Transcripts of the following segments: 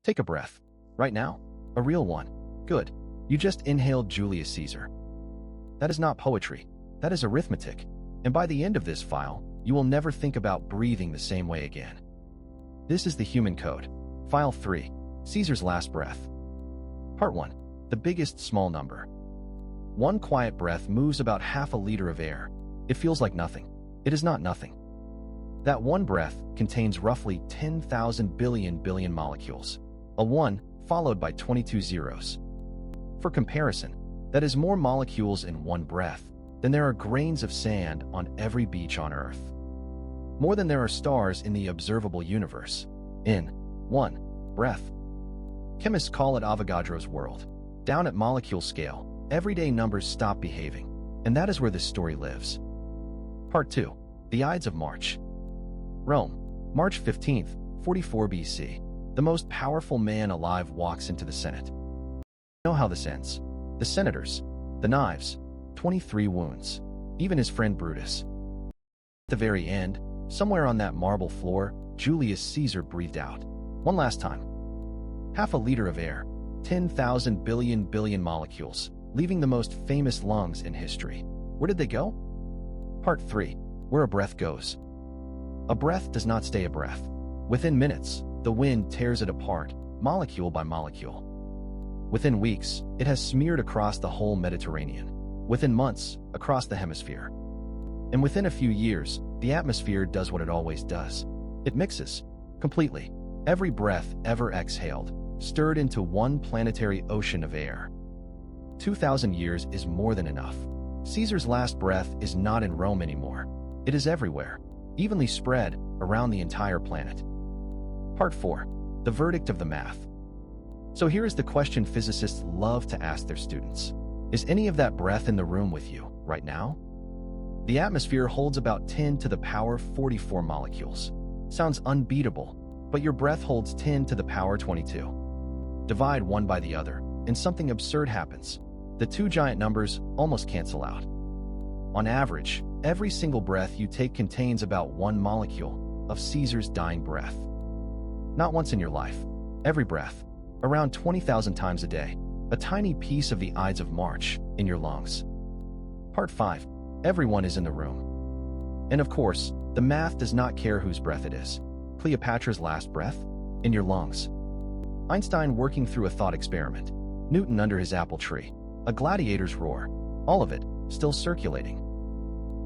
Take a breath. Right now. A real one. Good. You just inhaled Julius Caesar. That is not poetry. That is arithmetic. And by the end of this file, you will never think about breathing the same way again. This is the human code. File 3. Caesar's last breath. Part 1. The biggest small number. One quiet breath moves about half a liter of air. It feels like nothing. It is not nothing. That one breath contains roughly 10,000 billion molecules. A 1 followed by 22 zeros. For comparison, that is more molecules in one breath than there are grains of sand on every beach on Earth. More than there are stars in the observable universe. In one breath. Chemists call it Avogadro's world. Down at molecule scale, everyday numbers stop behaving. And that is where this story lives. Part 2. The Ides of March. Rome, March 15th, 44 BC. The most powerful man alive walks into the Senate. You know how this ends. The senators, the knives, 23 wounds, even his friend Brutus. At the very end, somewhere on that marble floor, Julius Caesar breathed out. One last time. Half a liter of air, 10,000 billion molecules, leaving the most famous lungs in history. Where did they go? Part 3. Where a breath goes. A breath does not stay a breath. Within minutes, the wind tears it apart, molecule by molecule. Within weeks, it has smeared across the whole Mediterranean. Within months, across the hemisphere. And within a few years, the atmosphere does what it always does. It mixes, completely. Every breath ever exhaled, stirred into one planetary ocean of air. 2,000 years is more than enough. Caesar's last breath is not in Rome anymore. It is everywhere, evenly spread around the entire planet. Part 4. The verdict of the math. So here is the question physicists love to ask their students. Is any of that breath in the room with you right now? The atmosphere holds about 10 to the power 44 molecules. Sounds unbeatable, but your breath holds 10 to the power 22. Divide one by the other, and something absurd happens. The two giant numbers almost cancel out. On average, every single breath you take contains about one molecule of Caesar's dying breath. Not once in your life. Every breath. Around 20,000 times a day. A tiny piece of the Ides of March in your lungs. Part 5. Everyone is in the room. And of course, the math does not care whose breath it is. Cleopatra's last breath? In your lungs. Einstein working through a thought experiment. Newton under his apple tree. A gladiator's roar. All of it still circulating.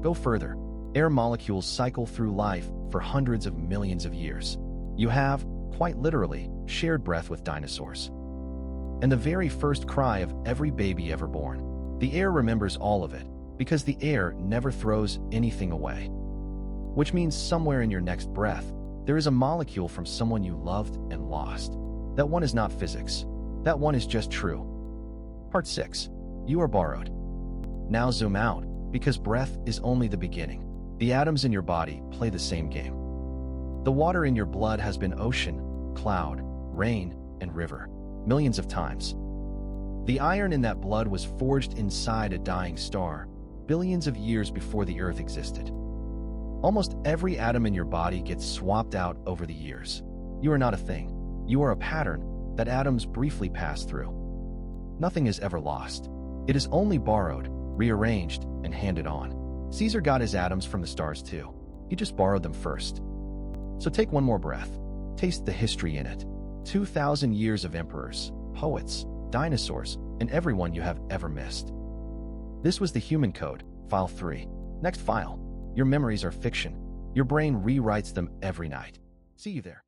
Go further. Air molecules cycle through life for hundreds of millions of years. You have, quite literally, shared breath with dinosaurs. And the very first cry of every baby ever born. The air remembers all of it, because the air never throws anything away. Which means somewhere in your next breath, there is a molecule from someone you loved and lost. That one is not physics. That one is just true. Part 6. You are borrowed. Now zoom out, because breath is only the beginning. The atoms in your body play the same game. The water in your blood has been ocean, cloud, rain, and river, millions of times. The iron in that blood was forged inside a dying star, billions of years before the Earth existed. Almost every atom in your body gets swapped out over the years. You are not a thing. You are a pattern that atoms briefly pass through. Nothing is ever lost. It is only borrowed, rearranged, and handed on. Caesar got his atoms from the stars too. He just borrowed them first. So take one more breath. Taste the history in it. 2,000 years of emperors, poets, dinosaurs, and everyone you have ever missed. This was the Human Code, File 3. Next file. Your memories are fiction. Your brain rewrites them every night. See you there.